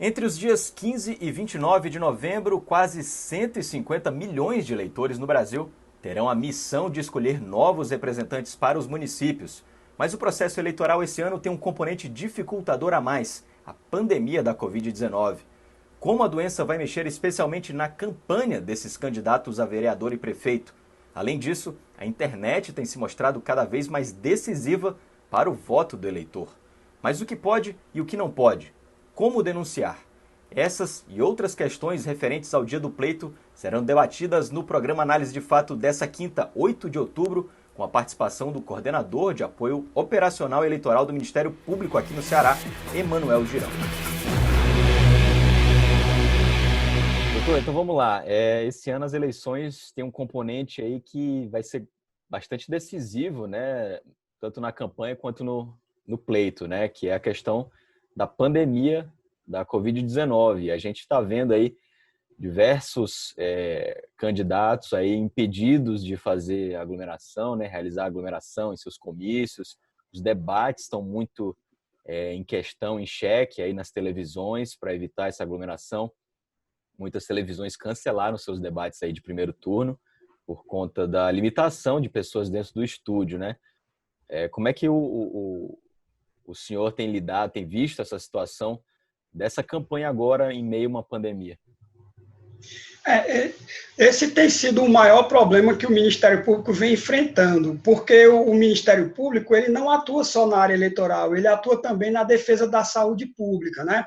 Entre os dias 15 e 29 de novembro, quase 150 milhões de eleitores no Brasil terão a missão de escolher novos representantes para os municípios. Mas o processo eleitoral esse ano tem um componente dificultador a mais: a pandemia da Covid-19. Como a doença vai mexer especialmente na campanha desses candidatos a vereador e prefeito? Além disso, a internet tem se mostrado cada vez mais decisiva para o voto do eleitor. Mas o que pode e o que não pode? Como denunciar? Essas e outras questões referentes ao dia do pleito serão debatidas no programa Análise de Fato dessa quinta, 8 de outubro, com a participação do coordenador de apoio operacional eleitoral do Ministério Público aqui no Ceará, Emanuel Girão. Doutor, então vamos lá. Esse ano as eleições têm um componente aí que vai ser bastante decisivo, né? Tanto na campanha quanto no pleito, né? Que é a questão da pandemia da Covid-19. A gente está vendo aí diversos candidatos aí impedidos de fazer aglomeração, né? Realizar aglomeração em seus comícios. Os debates estão muito em questão, em xeque aí nas televisões para evitar essa aglomeração. Muitas televisões cancelaram seus debates aí de primeiro turno por conta da limitação de pessoas dentro do estúdio, né? Como é que o senhor tem lidado, tem visto essa situação dessa campanha agora em meio a uma pandemia? Esse tem sido o maior problema que o Ministério Público vem enfrentando, porque o Ministério Público ele não atua só na área eleitoral, ele atua também na defesa da saúde pública, né?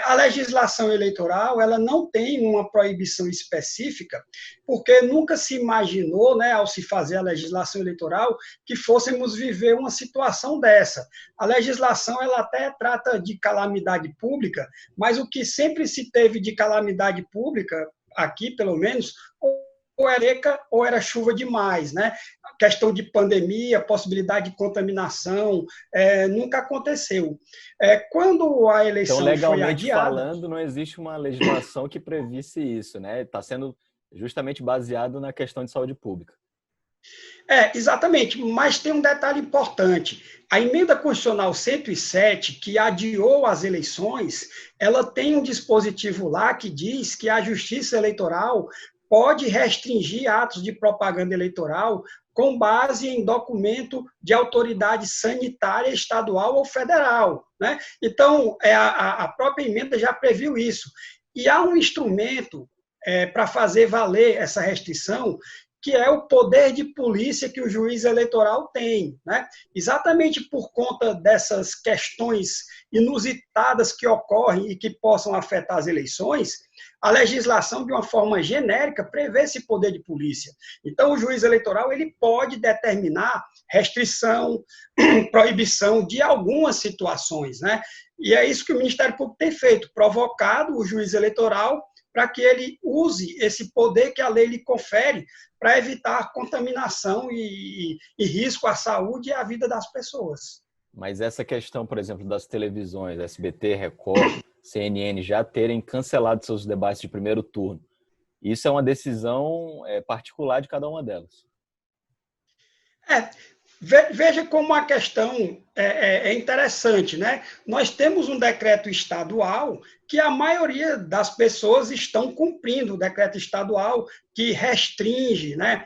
A legislação eleitoral ela não tem uma proibição específica, porque nunca se imaginou, né, ao se fazer a legislação eleitoral, que fôssemos viver uma situação dessa. A legislação ela até trata de calamidade pública, mas o que sempre se teve de calamidade pública aqui, pelo menos, ou era seca ou era chuva demais, né? A questão de pandemia, possibilidade de contaminação, nunca aconteceu. Quando a eleição então, foi legalmente adiada... falando, não existe uma legislação que previsse isso, né? Está sendo justamente baseado na questão de saúde pública. Exatamente, mas tem um detalhe importante. A emenda constitucional 107, que adiou as eleições, ela tem um dispositivo lá que diz que a Justiça Eleitoral pode restringir atos de propaganda eleitoral com base em documento de autoridade sanitária estadual ou federal, né? Então, a própria emenda já previu isso. E há um instrumento para fazer valer essa restrição, que é o poder de polícia que o juiz eleitoral tem, né? Exatamente por conta dessas questões inusitadas que ocorrem e que possam afetar as eleições, a legislação, de uma forma genérica, prevê esse poder de polícia. Então, o juiz eleitoral ele pode determinar restrição, proibição de algumas situações, né? E é isso que o Ministério Público tem feito, provocado o juiz eleitoral para que ele use esse poder que a lei lhe confere para evitar contaminação e risco à saúde e à vida das pessoas. Mas essa questão, por exemplo, das televisões, SBT, Record, CNN, já terem cancelado seus debates de primeiro turno, isso é uma decisão particular de cada uma delas. Veja como a questão é interessante, né? Nós temos um decreto estadual que a maioria das pessoas estão cumprindo, o decreto estadual que restringe, né,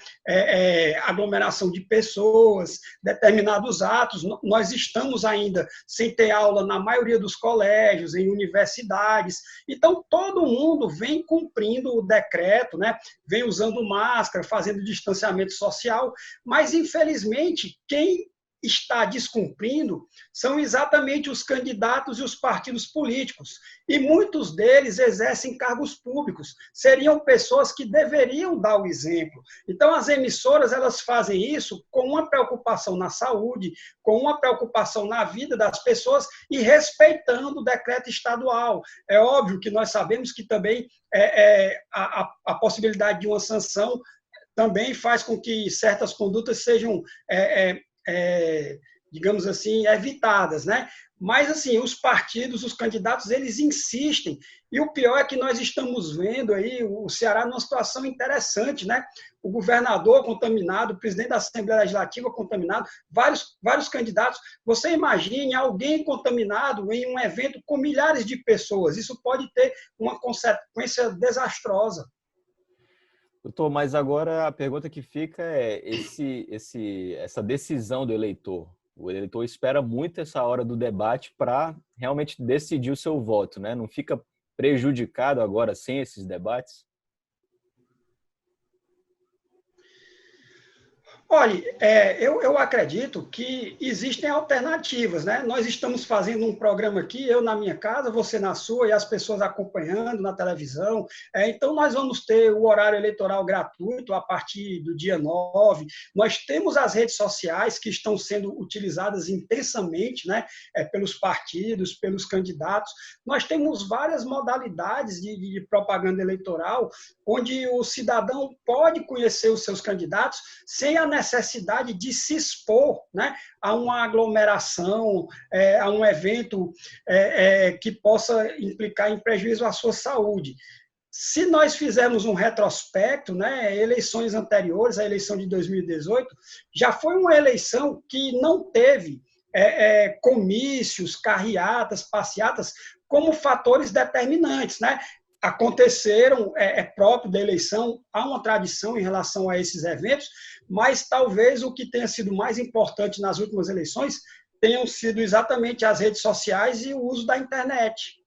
aglomeração de pessoas, determinados atos. Nós estamos ainda sem ter aula na maioria dos colégios, em universidades. Então, todo mundo vem cumprindo o decreto, né? Vem usando máscara, fazendo distanciamento social, mas, infelizmente, quem está descumprindo são exatamente os candidatos e os partidos políticos. E muitos deles exercem cargos públicos. Seriam pessoas que deveriam dar o exemplo. Então, as emissoras elas fazem isso com uma preocupação na saúde, com uma preocupação na vida das pessoas e respeitando o decreto estadual. É óbvio que nós sabemos que também a possibilidade de uma sanção também faz com que certas condutas sejam digamos assim, evitadas, né? Mas, assim, os partidos, os candidatos, eles insistem. E o pior é que nós estamos vendo aí o Ceará numa situação interessante, né? O governador contaminado, o presidente da Assembleia Legislativa contaminado, vários candidatos. Você imagine alguém contaminado em um evento com milhares de pessoas. Isso pode ter uma consequência desastrosa. Doutor, mas agora a pergunta que fica é essa decisão do eleitor. O eleitor espera muito essa hora do debate para realmente decidir o seu voto, né? Não fica prejudicado agora sem esses debates? Olha, eu acredito que existem alternativas, né? Nós estamos fazendo um programa aqui, eu na minha casa, você na sua, e as pessoas acompanhando na televisão. Então, nós vamos ter o horário eleitoral gratuito a partir do dia 9. Nós temos as redes sociais que estão sendo utilizadas intensamente, né? Pelos partidos, pelos candidatos. Nós temos várias modalidades de propaganda eleitoral, onde o cidadão pode conhecer os seus candidatos sem a necessidade de se expor, né, a uma aglomeração, a um evento que possa implicar em prejuízo à sua saúde. Se nós fizermos um retrospecto, né, eleições anteriores, a eleição de 2018, já foi uma eleição que não teve comícios, carreatas, passeatas como fatores determinantes, né? Aconteceram, próprio da eleição, há uma tradição em relação a esses eventos, mas talvez o que tenha sido mais importante nas últimas eleições tenham sido exatamente as redes sociais e o uso da internet.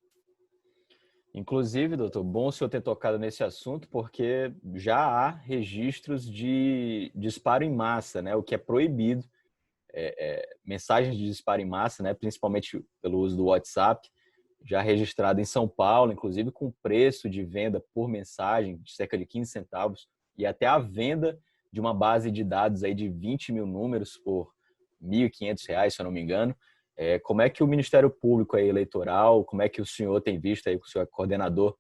Inclusive, doutor, bom o senhor ter tocado nesse assunto, porque já há registros de disparo em massa, né? O que é proibido, mensagens de disparo em massa, né? Principalmente pelo uso do WhatsApp, já registrado em São Paulo, inclusive com preço de venda por mensagem de cerca de 15 centavos e até a venda de uma base de dados aí de 20 mil números por R$ 1.500, se eu não me engano. Como é que o Ministério Público aí, eleitoral, como é que o senhor tem visto aí, que o senhor é coordenador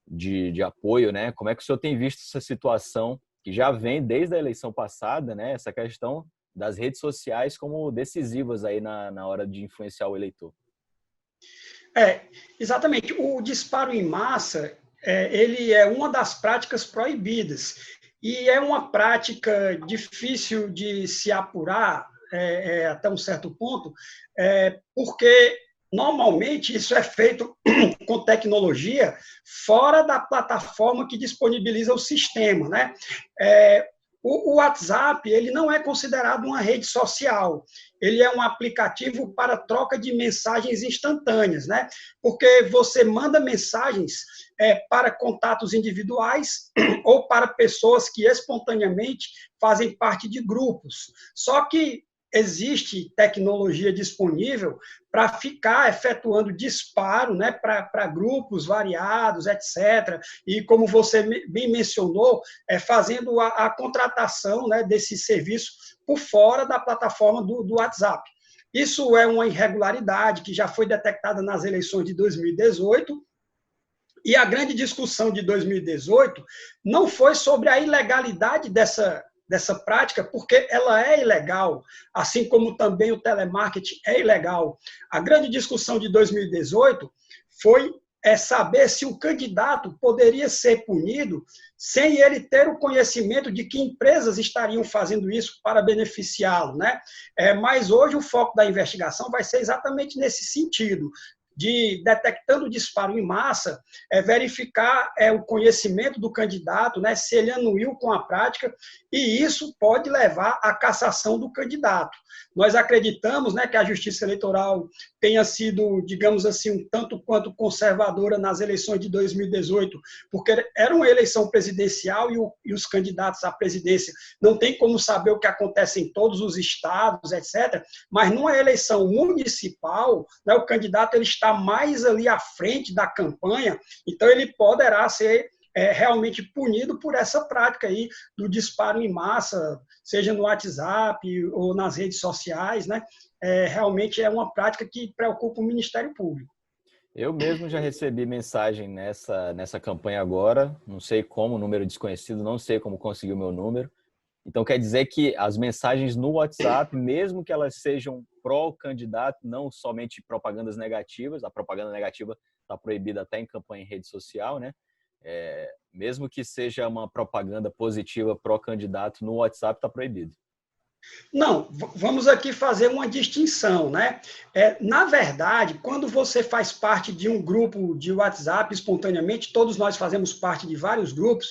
de apoio, né? Como é que o senhor tem visto essa situação que já vem desde a eleição passada, né? Essa questão das redes sociais como decisivas aí na hora de influenciar o eleitor. Exatamente. O disparo em massa, ele é uma das práticas proibidas. E é uma prática difícil de se apurar até um certo ponto, porque normalmente isso é feito com tecnologia fora da plataforma que disponibiliza o sistema, né? O WhatsApp, ele não é considerado uma rede social, ele é um aplicativo para troca de mensagens instantâneas, né? Porque você manda mensagens para contatos individuais ou para pessoas que espontaneamente fazem parte de grupos. Só que existe tecnologia disponível para ficar efetuando disparo, né, para grupos variados, etc. E, como você bem mencionou, fazendo a contratação, né, desse serviço por fora da plataforma do WhatsApp. Isso é uma irregularidade que já foi detectada nas eleições de 2018, e a grande discussão de 2018 não foi sobre a ilegalidade dessa prática, porque ela é ilegal, assim como também o telemarketing é ilegal. A grande discussão de 2018 foi saber se o candidato poderia ser punido sem ele ter o conhecimento de que empresas estariam fazendo isso para beneficiá-lo, né? Mas hoje o foco da investigação vai ser exatamente nesse sentido, de detectando disparo em massa, verificar o conhecimento do candidato, né, se ele anuiu com a prática, e isso pode levar à cassação do candidato. Nós acreditamos, né, que a Justiça Eleitoral tenha sido, digamos assim, um tanto quanto conservadora nas eleições de 2018, porque era uma eleição presidencial e os candidatos à presidência não tem como saber o que acontece em todos os estados, etc. Mas numa eleição municipal, né, o candidato ele está mais ali à frente da campanha, então ele poderá ser realmente punido por essa prática aí do disparo em massa, seja no WhatsApp ou nas redes sociais, né? Realmente é uma prática que preocupa o Ministério Público. Eu mesmo já recebi mensagem nessa campanha agora, não sei como, número desconhecido, não sei como conseguiu o meu número, Então, quer dizer que as mensagens no WhatsApp, mesmo que elas sejam pró-candidato, não somente propagandas negativas, a propaganda negativa está proibida até em campanha em rede social, né? Mesmo que seja uma propaganda positiva pró-candidato, no WhatsApp está proibido. Não, vamos aqui fazer uma distinção, né? Na verdade, quando você faz parte de um grupo de WhatsApp espontaneamente, todos nós fazemos parte de vários grupos,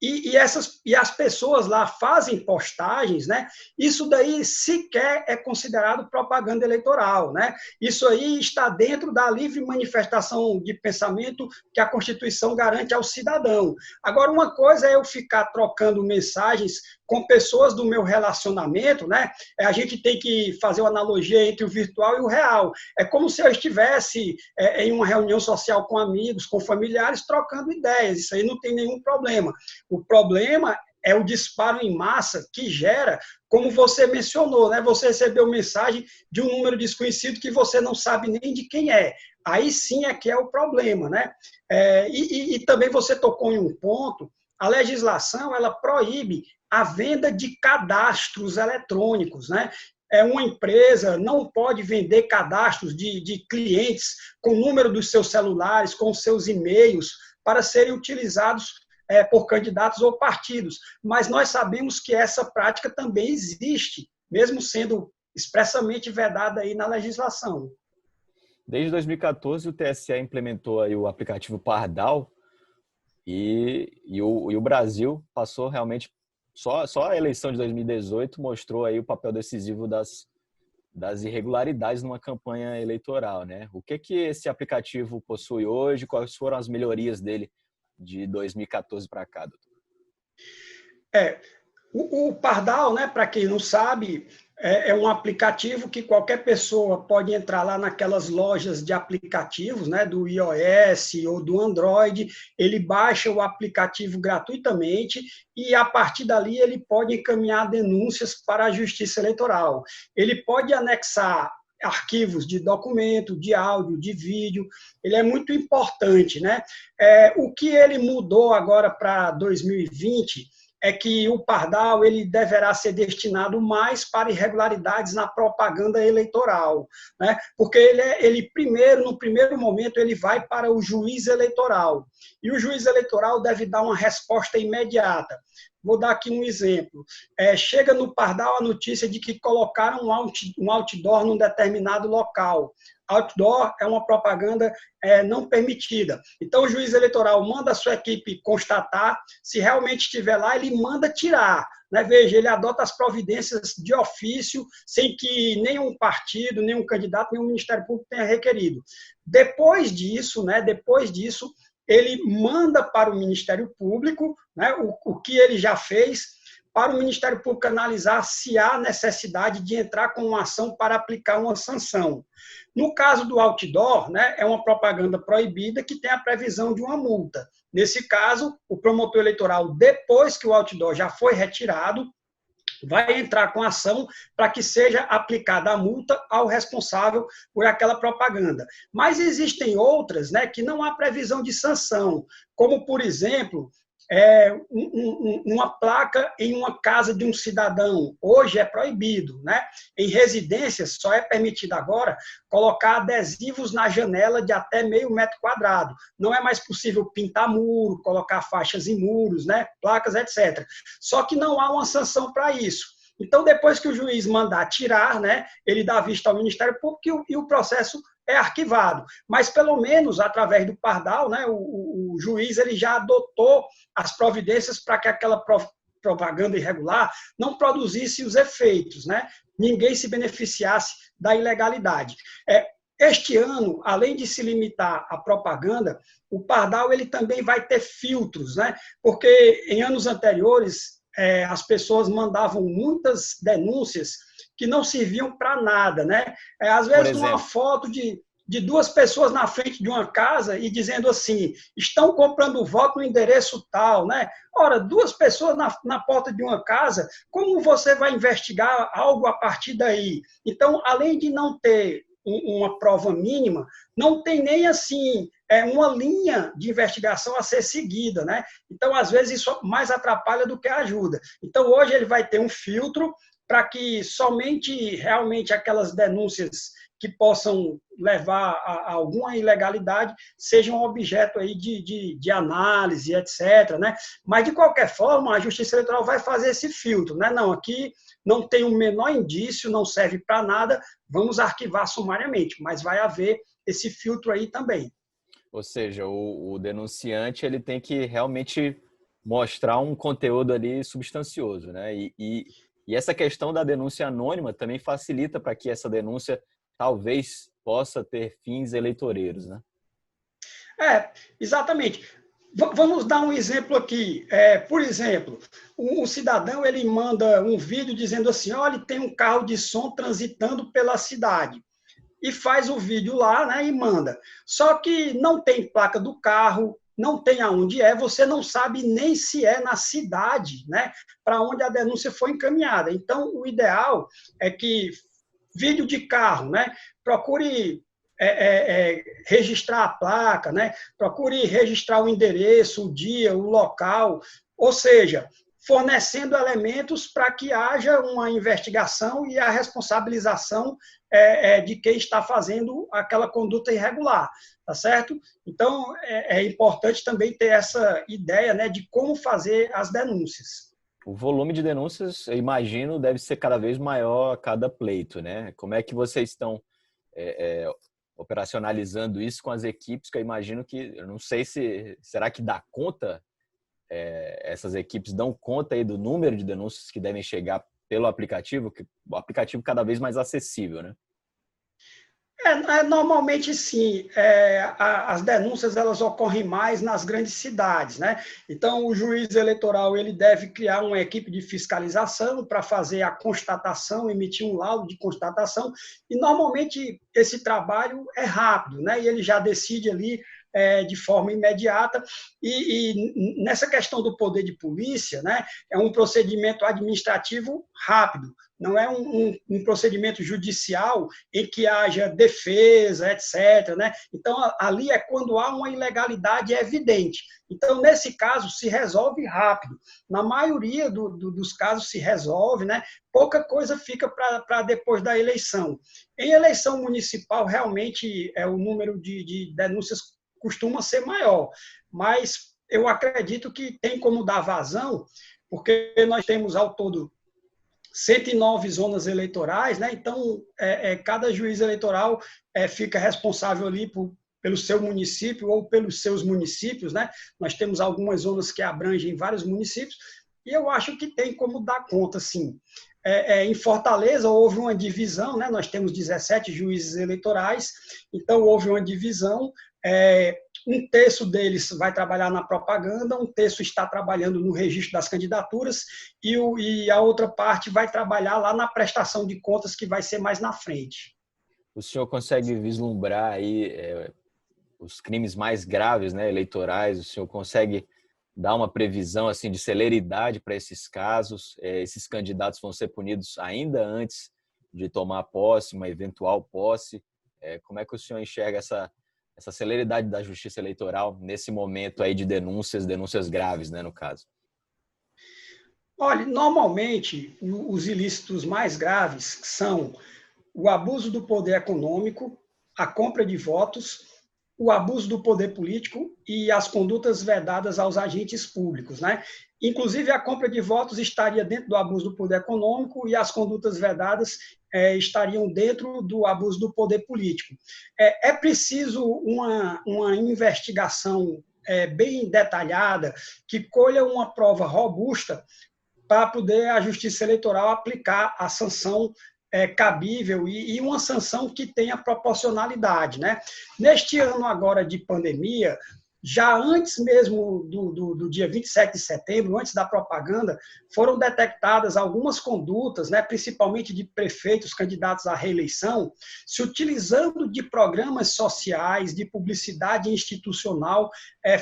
e as pessoas lá fazem postagens, né? Isso daí sequer é considerado propaganda eleitoral, né? Isso aí está dentro da livre manifestação de pensamento que a Constituição garante ao cidadão. Agora, uma coisa é eu ficar trocando mensagens com pessoas do meu relacionamento, né? A gente tem que fazer uma analogia entre o virtual e o real. É como se eu estivesse em uma reunião social com amigos, com familiares, trocando ideias. Isso aí não tem nenhum problema. O problema é o disparo em massa que gera, como você mencionou, né? Você recebeu mensagem de um número desconhecido que você não sabe nem de quem é. Aí sim é que é o problema, né? E também você tocou em um ponto, a legislação, ela proíbe a venda de cadastros eletrônicos, né? Uma empresa não pode vender cadastros de clientes com o número dos seus celulares, com os seus e-mails, para serem utilizados por candidatos ou partidos. Mas nós sabemos que essa prática também existe, mesmo sendo expressamente vedada aí na legislação. Desde 2014, o TSE implementou aí o aplicativo Pardal e o Brasil passou realmente. Só a eleição de 2018 mostrou aí o papel decisivo das irregularidades numa campanha eleitoral, né? O que esse aplicativo possui hoje? Quais foram as melhorias dele de 2014 para cá, doutor? O Pardal, né, para quem não sabe, é um aplicativo que qualquer pessoa pode entrar lá naquelas lojas de aplicativos, né, do iOS ou do Android, ele baixa o aplicativo gratuitamente e, a partir dali, ele pode encaminhar denúncias para a Justiça Eleitoral. Ele pode anexar arquivos de documento, de áudio, de vídeo, ele é muito importante, né? O que ele mudou agora para 2020 é que o Pardal ele deverá ser destinado mais para irregularidades na propaganda eleitoral, né? Porque ele primeiro, no primeiro momento, ele vai para o juiz eleitoral, e o juiz eleitoral deve dar uma resposta imediata. Vou dar aqui um exemplo. Chega no Pardal a notícia de que colocaram um outdoor num determinado local. Outdoor é uma propaganda não permitida. Então, o juiz eleitoral manda a sua equipe constatar, se realmente estiver lá, ele manda tirar. Né? Veja, ele adota as providências de ofício, sem que nenhum partido, nenhum candidato, nenhum Ministério Público tenha requerido. Depois disso, ele manda para o Ministério Público, né, o que ele já fez, para o Ministério Público analisar se há necessidade de entrar com uma ação para aplicar uma sanção. No caso do outdoor, né, é uma propaganda proibida que tem a previsão de uma multa. Nesse caso, o promotor eleitoral, depois que o outdoor já foi retirado, vai entrar com ação para que seja aplicada a multa ao responsável por aquela propaganda. Mas existem outras, né, que não há previsão de sanção, como, por exemplo, uma placa em uma casa de um cidadão. Hoje é proibido, né? Em residências, só é permitido agora colocar adesivos na janela de até meio metro quadrado. Não é mais possível pintar muro, colocar faixas em muros, né? Placas, etc. Só que não há uma sanção para isso. Então, depois que o juiz mandar tirar, né, ele dá vista ao Ministério Público e o processo é arquivado. Mas, pelo menos, através do Pardal, né, o juiz ele já adotou as providências para que aquela propaganda irregular não produzisse os efeitos, né? Ninguém se beneficiasse da ilegalidade. Este ano, além de se limitar à propaganda, o Pardal ele também vai ter filtros, né? Porque em anos anteriores as pessoas mandavam muitas denúncias que não serviam para nada, né? Às vezes uma foto de duas pessoas na frente de uma casa e dizendo assim, estão comprando voto no endereço tal, né? Ora, duas pessoas na porta de uma casa, como você vai investigar algo a partir daí? Então, além de não ter uma prova mínima, não tem nem assim uma linha de investigação a ser seguida, né? Então, às vezes, isso mais atrapalha do que ajuda. Então, hoje ele vai ter um filtro para que somente realmente aquelas denúncias que possam levar a alguma ilegalidade sejam objeto aí de análise, etc. Né? Mas, de qualquer forma, a Justiça Eleitoral vai fazer esse filtro. Né? Não, aqui não tem o menor indício, não serve para nada, vamos arquivar sumariamente, mas vai haver esse filtro aí também. Ou seja, o denunciante ele tem que realmente mostrar um conteúdo ali substancioso, né? E essa questão da denúncia anônima também facilita para que essa denúncia talvez possa ter fins eleitoreiros, né? Exatamente. Vamos dar um exemplo aqui. Por exemplo, um cidadão ele manda um vídeo dizendo assim, olha, tem um carro de som transitando pela cidade. E faz o vídeo lá, né, e manda. Só que não tem placa do carro, não tem aonde você não sabe nem se é na cidade, né, para onde a denúncia foi encaminhada. Então, o ideal é que vídeo de carro, né, procure registrar a placa, né, procure registrar o endereço, o dia, o local, ou seja, fornecendo elementos para que haja uma investigação e a responsabilização de quem está fazendo aquela conduta irregular, tá certo? Então, é importante também ter essa ideia, né, de como fazer as denúncias. O volume de denúncias, eu imagino, deve ser cada vez maior a cada pleito, né? Como é que vocês estão operacionalizando isso com as equipes? Que eu imagino que, eu não sei se, será que dá conta? Essas equipes dão conta aí do número de denúncias que devem chegar pelo aplicativo, que o aplicativo cada vez mais acessível, né? Normalmente, sim. As denúncias elas ocorrem mais nas grandes cidades, né? Então, o juiz eleitoral ele deve criar uma equipe de fiscalização para fazer a constatação, emitir um laudo de constatação, e normalmente esse trabalho é rápido, né? E ele já decide ali de forma imediata, e nessa questão do poder de polícia, né, é um procedimento administrativo rápido, não é um procedimento judicial em que haja defesa, etc. Né? Então, ali é quando há uma ilegalidade evidente. Então, nesse caso, se resolve rápido. Na maioria dos casos se resolve, né? Pouca coisa fica para depois da eleição. Em eleição municipal, realmente, o número de denúncias costuma ser maior, mas eu acredito que tem como dar vazão, porque nós temos ao todo 109 zonas eleitorais, né? Então, cada juiz eleitoral fica responsável ali pelo seu município ou pelos seus municípios, né? Nós temos algumas zonas que abrangem vários municípios, e eu acho que tem como dar conta, sim. Em Fortaleza houve uma divisão, né? Nós temos 17 juízes eleitorais, então houve uma divisão, um terço deles vai trabalhar na propaganda, um terço está trabalhando no registro das candidaturas e a outra parte vai trabalhar lá na prestação de contas, que vai ser mais na frente. O senhor consegue vislumbrar aí os crimes mais graves, né, eleitorais? O senhor consegue dar uma previsão assim de celeridade para esses casos? Esses candidatos vão ser punidos ainda antes de tomar posse, uma eventual posse? Como é que o senhor enxerga essa celeridade da justiça eleitoral nesse momento aí de denúncias graves, né, no caso? Olha, normalmente os ilícitos mais graves são o abuso do poder econômico, a compra de votos, o abuso do poder político e as condutas vedadas aos agentes públicos, né? Inclusive, a compra de votos estaria dentro do abuso do poder econômico e as condutas vedadas estariam dentro do abuso do poder político. É preciso uma investigação bem detalhada, que colha uma prova robusta para poder a Justiça Eleitoral aplicar a sanção cabível e uma sanção que tenha proporcionalidade, né? Neste ano agora de pandemia, já antes mesmo do dia 27 de setembro, antes da propaganda, foram detectadas algumas condutas, né, principalmente de prefeitos candidatos à reeleição, se utilizando de programas sociais, de publicidade institucional,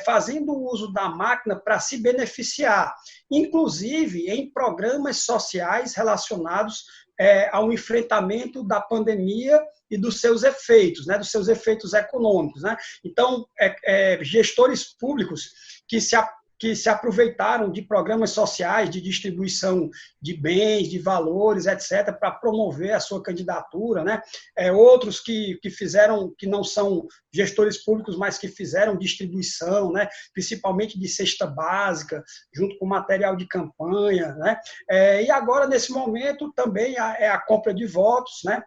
fazendo uso da máquina para se beneficiar. inclusive em programas sociais relacionados ao enfrentamento da pandemia e dos seus efeitos, né, dos seus efeitos econômicos, né? Então, gestores públicos que se aproveitaram de programas sociais de distribuição de bens, de valores, etc., para promover a sua candidatura, né? Outros que fizeram, que não são gestores públicos, mas que fizeram distribuição, né? Principalmente de cesta básica, junto com material de campanha, né? E agora, nesse momento, também a compra de votos, né?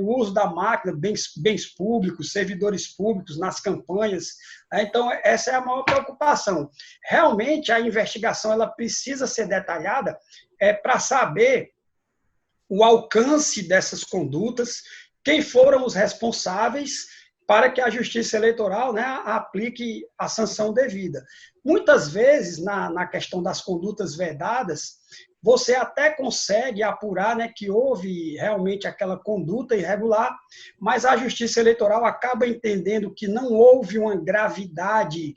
O uso da máquina, bens públicos, servidores públicos nas campanhas. Então, essa é a maior preocupação. Realmente, a investigação ela precisa ser detalhada para saber o alcance dessas condutas, quem foram os responsáveis para que a Justiça Eleitoral, né, aplique a sanção devida. Muitas vezes, na questão das condutas vedadas, você até consegue apurar, né, que houve realmente aquela conduta irregular, mas a Justiça Eleitoral acaba entendendo que não houve uma gravidade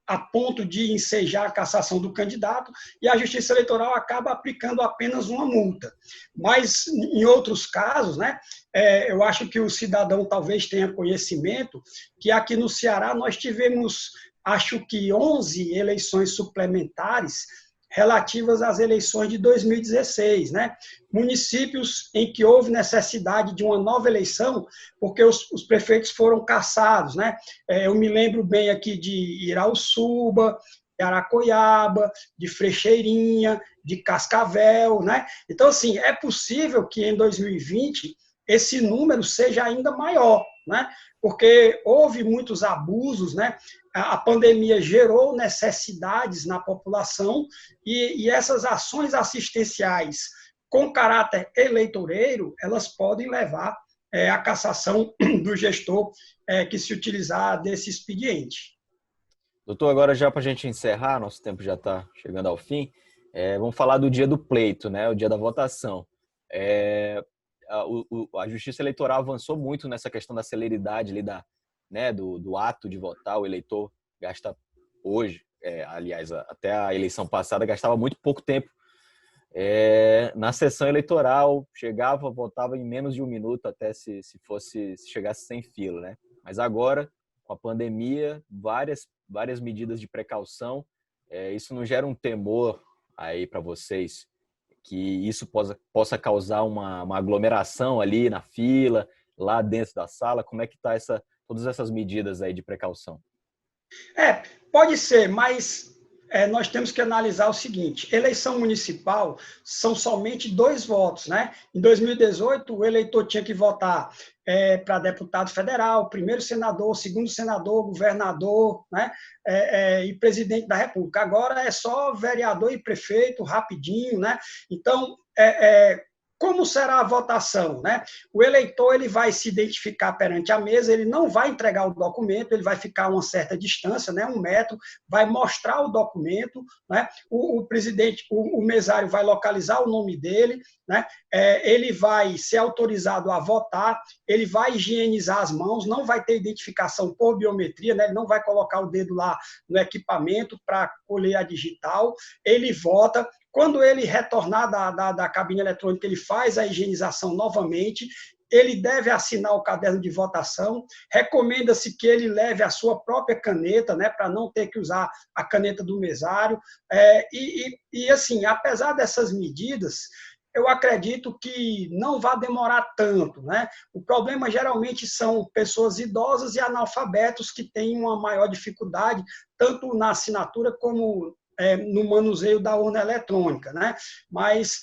a ponto de ensejar a cassação do candidato, e a Justiça Eleitoral acaba aplicando apenas uma multa. Mas, em outros casos, né, eu acho que o cidadão talvez tenha conhecimento que aqui no Ceará nós tivemos, acho que 11 eleições suplementares relativas às eleições de 2016, né? Municípios em que houve necessidade de uma nova eleição, porque os prefeitos foram cassados, né? Eu me lembro bem aqui de Irauçuba, de Aracoiaba, de Frecheirinha, de Cascavel, né? Então, assim, é possível que em 2020 esse número seja ainda maior, né? Porque houve muitos abusos, né? A pandemia gerou necessidades na população e essas ações assistenciais com caráter eleitoreiro, elas podem levar à cassação do gestor que se utilizar desse expediente. Doutor, agora já para a gente encerrar, nosso tempo já está chegando ao fim, vamos falar do dia do pleito, né? O dia da votação. A Justiça Eleitoral avançou muito nessa questão da celeridade ali do ato de votar. O eleitor gasta hoje, aliás, até a eleição passada, gastava muito pouco tempo na sessão eleitoral, chegava, votava em menos de um minuto, até se chegasse sem fila, né? Mas agora, com a pandemia, várias medidas de precaução, isso não gera um temor aí para vocês que isso possa causar uma aglomeração ali na fila, lá dentro da sala? Como é que está todas essas medidas aí de precaução? Pode ser, mas nós temos que analisar o seguinte: eleição municipal são somente 2 votos, né? Em 2018, o eleitor tinha que votar para deputado federal, primeiro senador, segundo senador, governador, né? E presidente da República. Agora é só vereador e prefeito, rapidinho, né? Então, como será a votação, né? O eleitor ele vai se identificar perante a mesa, ele não vai entregar o documento, ele vai ficar a uma certa distância, né, 1 metro, vai mostrar o documento, né? O presidente, o mesário vai localizar o nome dele, né? Ele vai ser autorizado a votar, ele vai higienizar as mãos, não vai ter identificação por biometria, né? Ele não vai colocar o dedo lá no equipamento para colher a digital, ele vota. Quando ele retornar da cabine eletrônica, ele faz a higienização novamente, ele deve assinar o caderno de votação, recomenda-se que ele leve a sua própria caneta, né, para não ter que usar a caneta do mesário. E assim, apesar dessas medidas, eu acredito que não vai demorar tanto, né? O problema geralmente são pessoas idosas e analfabetos que têm uma maior dificuldade, tanto na assinatura como no manuseio da urna eletrônica, né? Mas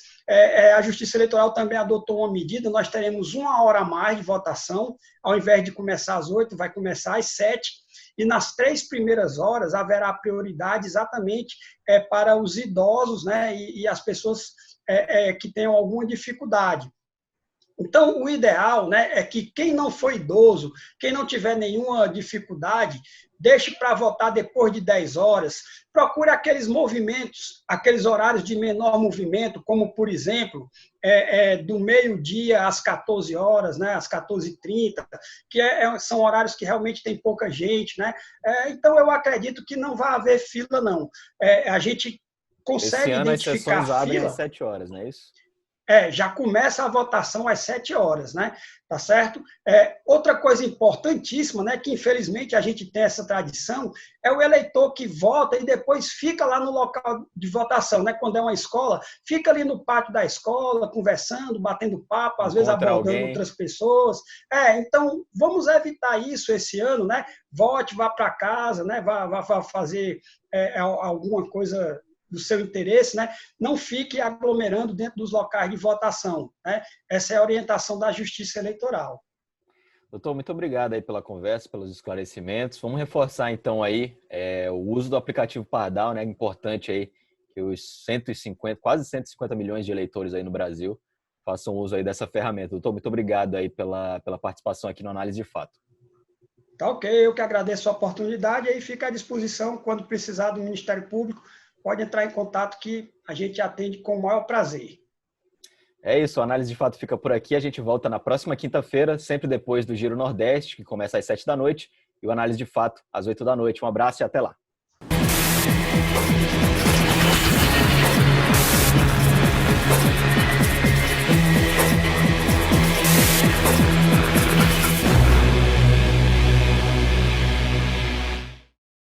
a Justiça Eleitoral também adotou uma medida, nós teremos 1 hora a mais de votação, ao invés de começar às 8, vai começar às 7, e nas 3 primeiras horas haverá prioridade exatamente para os idosos, né? E as pessoas que tenham alguma dificuldade. Então, o ideal, né, é que quem não for idoso, quem não tiver nenhuma dificuldade, deixe para votar depois de 10 horas, procure aqueles movimentos, aqueles horários de menor movimento, como, por exemplo, do meio-dia às 14 horas, né, às 14h30, que são horários que realmente tem pouca gente, né? Então, eu acredito que não vai haver fila, não. A gente consegue ano identificar as sessões a abrem fila. às 7 horas, não é isso? Já começa a votação às 7 horas, né? Tá certo? Outra coisa importantíssima, né, que infelizmente a gente tem essa tradição, é o eleitor que vota e depois fica lá no local de votação, né? Quando é uma escola, fica ali no pátio da escola, conversando, batendo papo, às vezes Encontra abordando alguém. outras pessoas. Então, vamos evitar isso esse ano, né? Vote, vá para casa, né? Vá fazer alguma coisa do seu interesse, né? Não fique aglomerando dentro dos locais de votação, né? Essa é a orientação da Justiça Eleitoral. Doutor, muito obrigado aí pela conversa, pelos esclarecimentos. Vamos reforçar então aí o uso do aplicativo Pardal, né? Importante aí que os 150, quase 150 milhões de eleitores aí no Brasil façam uso aí dessa ferramenta. Doutor, muito obrigado aí pela participação aqui no Análise de Fato. Tá ok, eu que agradeço a oportunidade e aí fica à disposição quando precisar do Ministério Público. Pode entrar em contato que a gente atende com o maior prazer. É isso, a Análise de Fato fica por aqui. A gente volta na próxima quinta-feira, sempre depois do Giro Nordeste, que começa às 7 da noite, e o Análise de Fato às 8 da noite. Um abraço e até lá.